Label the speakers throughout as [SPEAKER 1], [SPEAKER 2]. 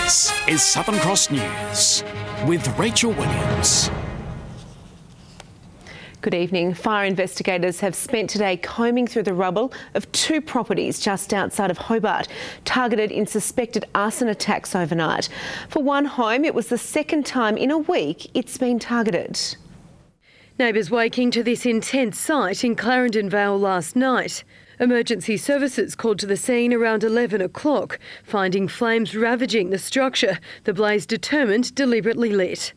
[SPEAKER 1] This is Southern Cross News with Rachel Williams.
[SPEAKER 2] Good evening. Fire investigators have spent today combing through the rubble of two properties just outside of Hobart, targeted in suspected arson attacks overnight. For one home, it was the second time in a week it's been targeted.
[SPEAKER 3] Neighbours waking to this intense sight in Clarendon Vale last night. Emergency services called to the scene around 11 o'clock, finding flames ravaging the structure, the blaze determined deliberately lit.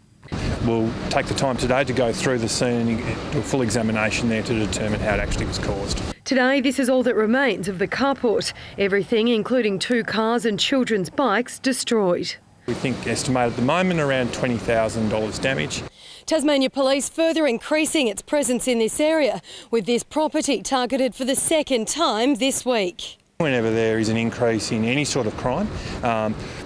[SPEAKER 4] We'll take the time today to go through the scene and do a full examination there to determine how it actually was caused.
[SPEAKER 3] Today, this is all that remains of the carport. Everything, including two cars and children's bikes, destroyed.
[SPEAKER 4] We think estimated at the moment around $20,000 damage.
[SPEAKER 3] Tasmania Police further increasing its presence in this area, with this property targeted for the second time this week.
[SPEAKER 4] Whenever there is an increase in any sort of crime,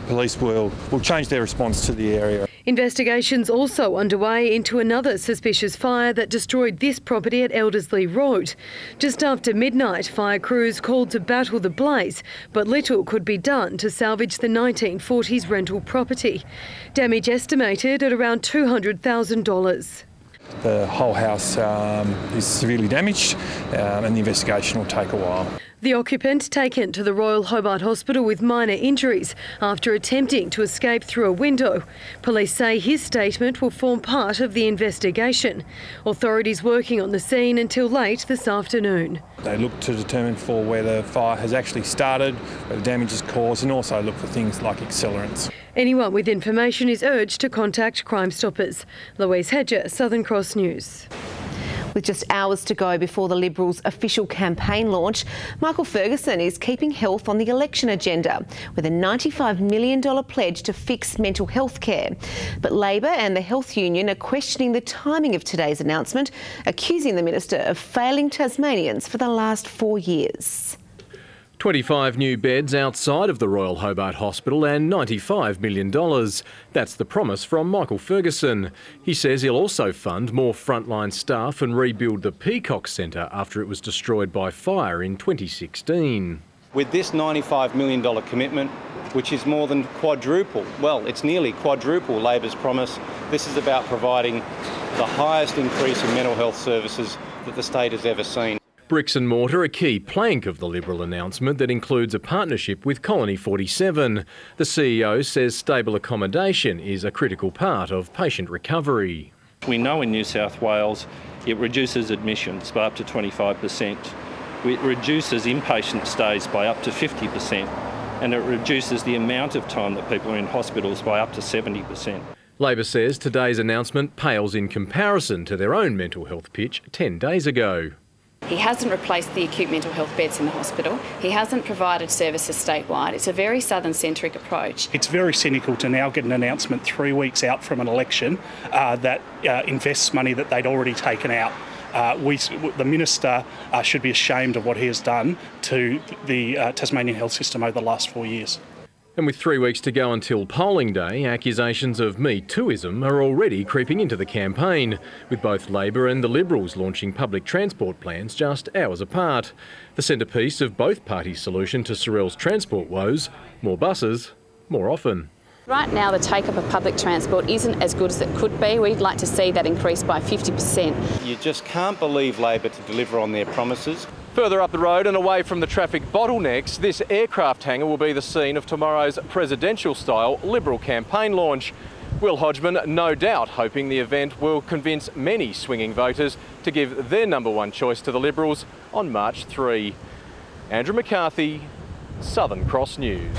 [SPEAKER 4] police will change their response to the area.
[SPEAKER 3] Investigations also underway into another suspicious fire that destroyed this property at Eldersley Road. Just after midnight, fire crews called to battle the blaze, but little could be done to salvage the 1940s rental property. Damage estimated at around $200,000.
[SPEAKER 4] The whole house is severely damaged and the investigation will take a while.
[SPEAKER 3] The occupant taken to the Royal Hobart Hospital with minor injuries after attempting to escape through a window. Police say his statement will form part of the investigation. Authorities working on the scene until late this afternoon.
[SPEAKER 4] They look to determine for where the fire has actually started, where the damage is caused, and also look for things like accelerants.
[SPEAKER 3] Anyone with information is urged to contact Crime Stoppers. Louise Hedger, Southern Cross News.
[SPEAKER 2] With just hours to go before the Liberals' official campaign launch, Michael Ferguson is keeping health on the election agenda with a $95 million pledge to fix mental health care. But Labor and the Health Union are questioning the timing of today's announcement, accusing the Minister of failing Tasmanians for the last 4 years.
[SPEAKER 5] 25 new beds outside of the Royal Hobart Hospital and $95 million. That's the promise from Michael Ferguson. He says he'll also fund more frontline staff and rebuild the Peacock Centre after it was destroyed by fire in 2016.
[SPEAKER 6] With this $95 million commitment, which is more than quadruple, well, it's nearly quadruple Labor's promise, this is about providing the highest increase in mental health services that the state has ever seen.
[SPEAKER 5] Bricks and mortar, a key plank of the Liberal announcement that includes a partnership with Colony 47. The CEO says stable accommodation is a critical part of patient recovery.
[SPEAKER 7] We know in New South Wales it reduces admissions by up to 25%. It reduces inpatient stays by up to 50%. And it reduces the amount of time that people are in hospitals by up to 70%.
[SPEAKER 5] Labor says today's announcement pales in comparison to their own mental health pitch 10 days ago.
[SPEAKER 8] He hasn't replaced the acute mental health beds in the hospital. He hasn't provided services statewide. It's a very southern-centric approach.
[SPEAKER 9] It's very cynical to now get an announcement 3 weeks out from an election that invests money that they'd already taken out. The Minister should be ashamed of what he has done to the Tasmanian health system over the last 4 years.
[SPEAKER 5] And with 3 weeks to go until polling day, accusations of Me Tooism are already creeping into the campaign, with both Labor and the Liberals launching public transport plans just hours apart. The centrepiece of both parties' solution to Sorell's transport woes: more buses, more often.
[SPEAKER 8] Right now, the take-up of public transport isn't as good as it could be. We'd like to see that increase by 50%.
[SPEAKER 6] You just can't believe Labor to deliver on their promises.
[SPEAKER 5] Further up the road and away from the traffic bottlenecks, this aircraft hangar will be the scene of tomorrow's presidential-style Liberal campaign launch. Will Hodgman, no doubt, hoping the event will convince many swinging voters to give their number one choice to the Liberals on March 3. Andrew McCarthy, Southern Cross News.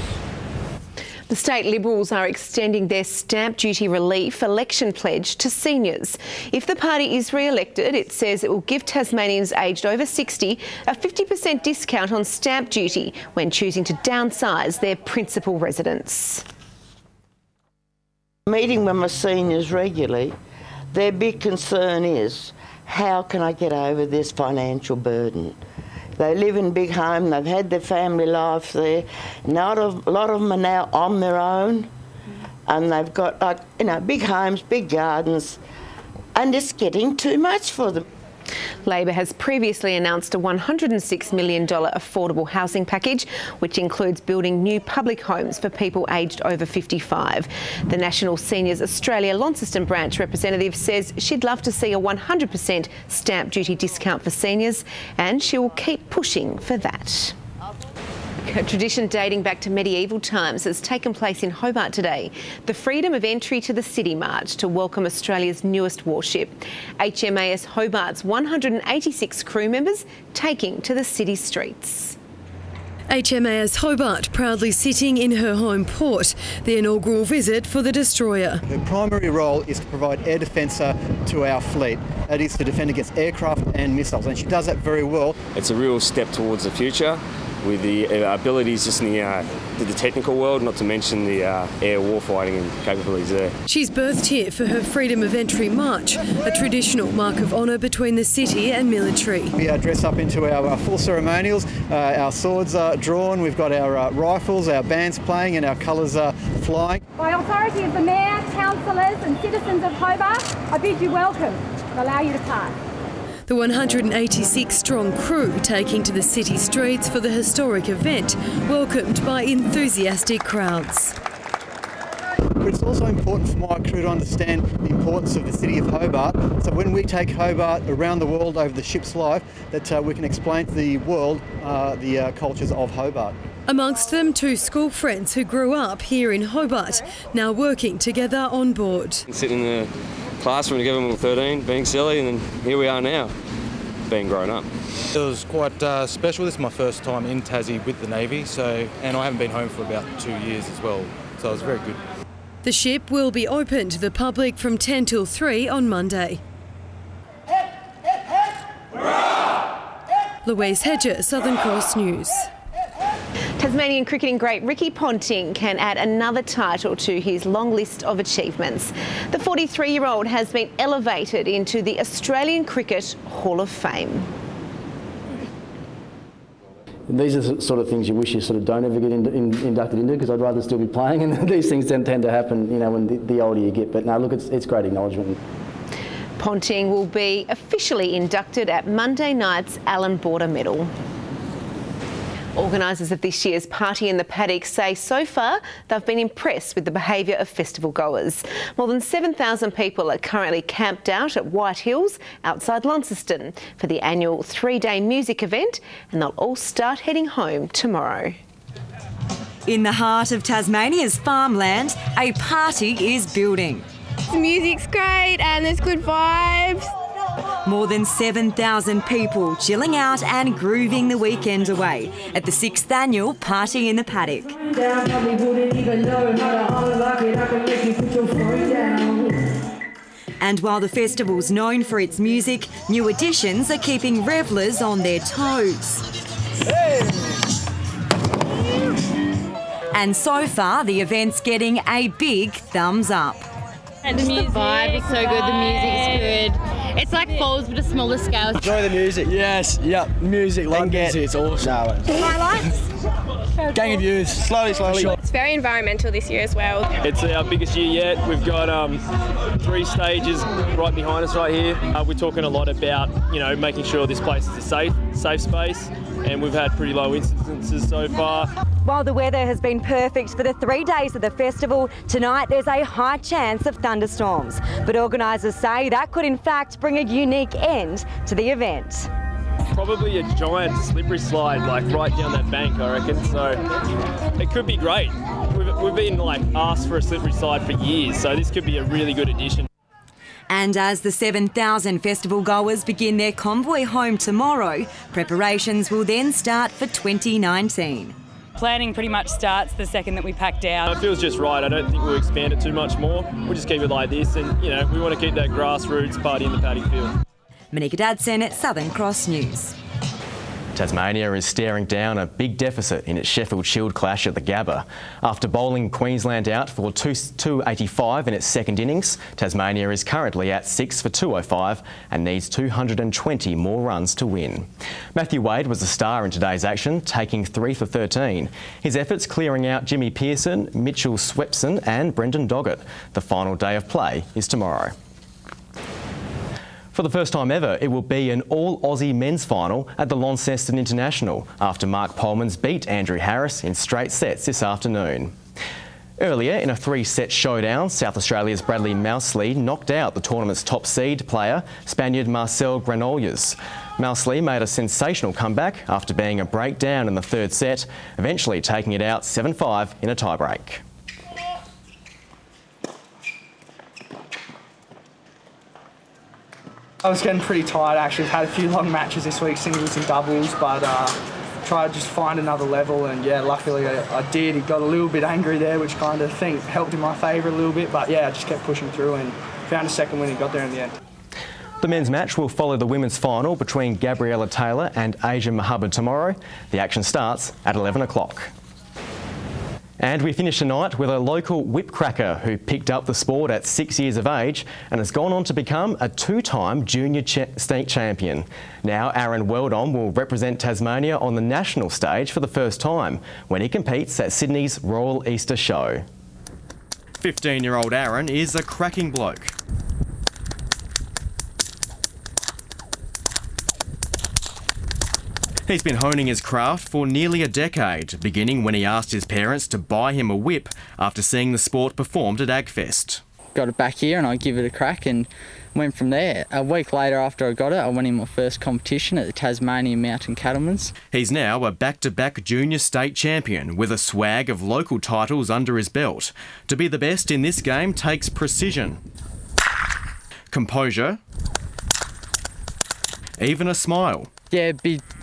[SPEAKER 2] The state Liberals are extending their stamp duty relief election pledge to seniors. If the party is re-elected, it says it will give Tasmanians aged over 60 a 50% discount on stamp duty when choosing to downsize their principal residence.
[SPEAKER 10] Meeting with my seniors regularly, their big concern is, how can I get over this financial burden? They live in big home, they've had their family life there. A lot of them are now on their own, and they've got, big homes, big gardens, and it's getting too much for them.
[SPEAKER 2] Labor has previously announced a $106 million affordable housing package, which includes building new public homes for people aged over 55. The National Seniors Australia Launceston branch representative says she'd love to see a 100% stamp duty discount for seniors, and she will keep pushing for that. A tradition dating back to medieval times has taken place in Hobart today. The Freedom of Entry to the City March to welcome Australia's newest warship. HMAS Hobart's 186 crew members taking to the city streets.
[SPEAKER 3] HMAS Hobart proudly sitting in her home port, the inaugural visit for the destroyer.
[SPEAKER 11] Her primary role is to provide air defence to our fleet. It is to defend against aircraft and missiles, and she does that very well.
[SPEAKER 12] It's a real step towards the future, with the abilities just in the technical world, not to mention the air warfighting and capabilities there.
[SPEAKER 3] She's berthed here for her Freedom of Entry March, a traditional mark of honour between the city and military.
[SPEAKER 11] We dress up into our full ceremonials, our swords are drawn, we've got our rifles, our bands playing and our colours flying.
[SPEAKER 13] By authority of the Mayor, councillors and citizens of Hobart, I bid you welcome and allow you to pass.
[SPEAKER 3] The 186-strong crew taking to the city streets for the historic event, welcomed by enthusiastic crowds.
[SPEAKER 11] But it's also important for my crew to understand the importance of the city of Hobart, so when we take Hobart around the world over the ship's life, that we can explain to the world the cultures of Hobart.
[SPEAKER 3] Amongst them, two school friends who grew up here in Hobart, now working together on board.
[SPEAKER 12] Sitting in the classroom together when we were 13, being silly, and then here we are now, being grown up.
[SPEAKER 4] It was quite special. This is my first time in Tassie with the Navy, and I haven't been home for about 2 years as well, so it was very good.
[SPEAKER 3] The ship will be open to the public from 10 till 3 on Monday. Louise Hedger, Southern Cross News.
[SPEAKER 2] Tasmanian cricketing great Ricky Ponting can add another title to his long list of achievements. The 43-year-old has been elevated into the Australian Cricket Hall of Fame.
[SPEAKER 14] These are the sort of things you wish you sort of don't ever get inducted into, because I'd rather still be playing, and these things tend to happen, you know, when the older you get. But no, look, it's great acknowledgement.
[SPEAKER 2] Ponting will be officially inducted at Monday night's Allan Border Medal. Organisers of this year's Party in the Paddock say so far they've been impressed with the behaviour of festival goers. More than 7,000 people are currently camped out at White Hills outside Launceston for the annual 3-day music event, and they'll all start heading home tomorrow.
[SPEAKER 15] In the heart of Tasmania's farmland, a party is building.
[SPEAKER 16] The music's great and there's good vibes.
[SPEAKER 15] More than 7,000 people chilling out and grooving the weekend away at the 6th annual Party in the Paddock. And while the festival's known for its music, new additions are keeping revellers on their toes. And so far, the event's getting a big thumbs up.
[SPEAKER 16] And just the vibe is so good, the music's good. It's like Falls but a smaller scale.
[SPEAKER 17] Enjoy the music. Yes, yep, music, love music, it's awesome.
[SPEAKER 16] Highlights?
[SPEAKER 17] Gang of youth, slowly.
[SPEAKER 16] It's very environmental this year as well.
[SPEAKER 18] It's our biggest year yet. We've got 3 stages right behind us right here. We're talking a lot about, you know, making sure this place is a safe space, and we've had pretty low incidences so far.
[SPEAKER 15] While the weather has been perfect for the 3 days of the festival, tonight there's a high chance of thunderstorms. But organisers say that could in fact bring a unique end to the event.
[SPEAKER 18] Probably a giant slippery slide, like right down that bank, I reckon. So it could be great. We've been asked for a slippery slide for years, so this could be a really good addition.
[SPEAKER 15] And as the 7,000 festival goers begin their convoy home tomorrow, preparations will then start for 2019.
[SPEAKER 19] Planning pretty much starts the second that we pack down.
[SPEAKER 18] It feels just right. I don't think we'll expand it too much more. We'll just keep it like this, and, you know, we want to keep that grassroots Party in the Paddock feel.
[SPEAKER 15] Monica Dadson at Southern Cross News.
[SPEAKER 20] Tasmania is staring down a big deficit in its Sheffield Shield clash at the Gabba. After bowling Queensland out for 285 in its second innings, Tasmania is currently at 6 for 205 and needs 220 more runs to win. Matthew Wade was the star in today's action, taking 3 for 13. His efforts clearing out Jimmy Pearson, Mitchell Swepson and Brendan Doggett. The final day of play is tomorrow. For the first time ever, it will be an all-Aussie men's final at the Launceston International after Mark Polmans beat Andrew Harris in straight sets this afternoon. Earlier, in a 3-set showdown, South Australia's Bradley Mousley knocked out the tournament's top seed player, Spaniard Marcel Granollers. Mousley made a sensational comeback after being a breakdown in the 3rd set, eventually taking it out 7-5 in a tiebreak.
[SPEAKER 21] I was getting pretty tired actually. I've had a few long matches this week, singles and doubles, but try to just find another level, and yeah, luckily I did. He got a little bit angry there, which kind of helped in my favour a little bit, but yeah, I just kept pushing through and found a second win and got there in the end.
[SPEAKER 20] The men's match will follow the women's final between Gabriella Taylor and Asia Hobart tomorrow. The action starts at 11 o'clock. And we finish tonight with a local whipcracker who picked up the sport at 6 years of age and has gone on to become a 2-time junior state champion. Now Aaron Weldon will represent Tasmania on the national stage for the first time when he competes at Sydney's Royal Easter Show. 15-year-old Aaron is a cracking bloke. He's been honing his craft for nearly a decade, beginning when he asked his parents to buy him a whip after seeing the sport performed at AgFest.
[SPEAKER 22] Got it back here and I give it a crack and went from there. A week later after I got it, I went in my first competition at the Tasmanian Mountain Cattlemen's.
[SPEAKER 20] He's now a back-to-back junior state champion with a swag of local titles under his belt. To be the best in this game takes precision, composure, even a smile.
[SPEAKER 22] Yeah,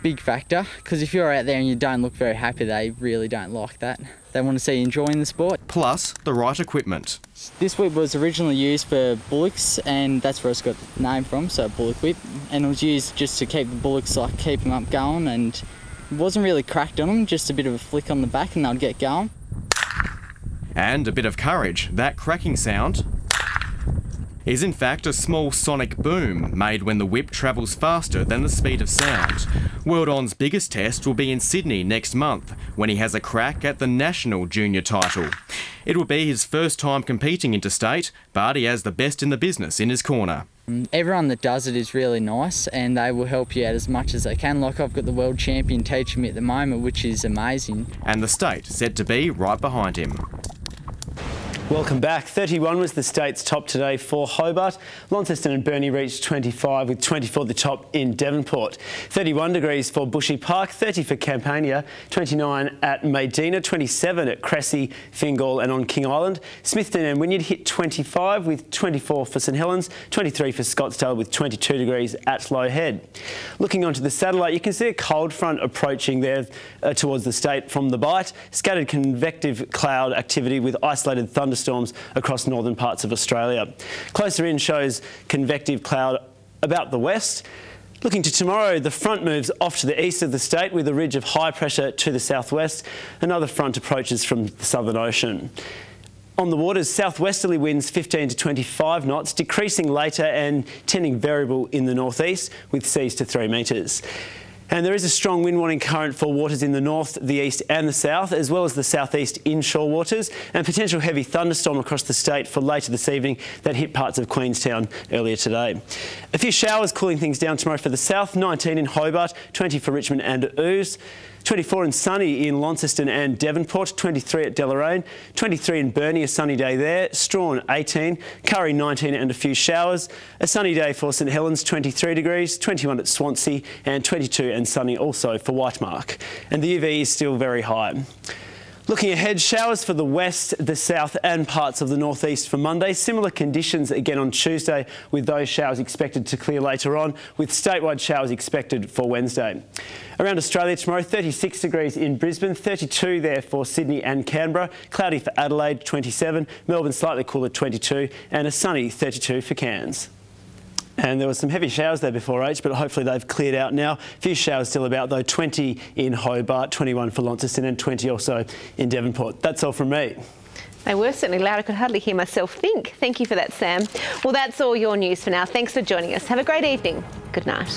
[SPEAKER 22] big factor, because if you're out there and you don't look very happy, they really don't like that. They want to see you enjoying the sport.
[SPEAKER 20] Plus the right equipment.
[SPEAKER 22] This whip was originally used for bullocks, and that's where it's got the name from, so bullock whip. And it was used just to keep the bullocks, keep them up going, and it wasn't really cracked on them, just a bit of a flick on the back and they'd get going.
[SPEAKER 20] And a bit of courage. That cracking sound is in fact a small sonic boom made when the whip travels faster than the speed of sound. Weldon's biggest test will be in Sydney next month when he has a crack at the national junior title. It will be his first time competing interstate, but he has the best in the business in his corner.
[SPEAKER 22] Everyone that does it is really nice and they will help you out as much as they can. Like I've got the world champion teaching me at the moment, which is amazing.
[SPEAKER 20] And the state set to be right behind him.
[SPEAKER 23] Welcome back. 31 was the state's top today for Hobart. Launceston and Burnie reached 25, with 24 the top in Devonport. 31 degrees for Bushy Park, 30 for Campania, 29 at Medina, 27 at Cressy, Fingal and on King Island. Smithton and Wynyard hit 25 with 24 for St Helens, 23 for Scottsdale with 22 degrees at Low Head. Looking onto the satellite, you can see a cold front approaching there towards the state from the Bight. Scattered convective cloud activity with isolated thunderstorms across northern parts of Australia. Closer in shows convective cloud about the west. Looking to tomorrow, the front moves off to the east of the state with a ridge of high pressure to the southwest. Another front approaches from the Southern Ocean. On the waters, southwesterly winds 15 to 25 knots, decreasing later and tending variable in the northeast with seas to 3 metres. And there is a strong wind warning current for waters in the north, the east and the south, as well as the southeast inshore waters, and potential heavy thunderstorm across the state for later this evening that hit parts of Queenstown earlier today. A few showers cooling things down tomorrow for the south, 19 in Hobart, 20 for Richmond and Ouse. 24 and sunny in Launceston and Devonport, 23 at Deloraine, 23 in Burnie, a sunny day there, Strawn 18, Curry 19 and a few showers, a sunny day for St Helens 23 degrees, 21 at Swansea and 22 and sunny also for Whitemark. And the UV is still very high. Looking ahead, showers for the west, the south and parts of the northeast for Monday. Similar conditions again on Tuesday, with those showers expected to clear later on, with statewide showers expected for Wednesday. Around Australia tomorrow, 36 degrees in Brisbane, 32 there for Sydney and Canberra, cloudy for Adelaide, 27, Melbourne slightly cooler, 22, and a sunny 32 for Cairns. And there were some heavy showers there before 8, but hopefully they've cleared out now. A few showers still about though, 20 in Hobart, 21 for Launceston and 20 also in Devonport. That's all from me.
[SPEAKER 2] They were certainly loud. I could hardly hear myself think. Thank you for that, Sam. Well, that's all your news for now. Thanks for joining us. Have a great evening. Good night.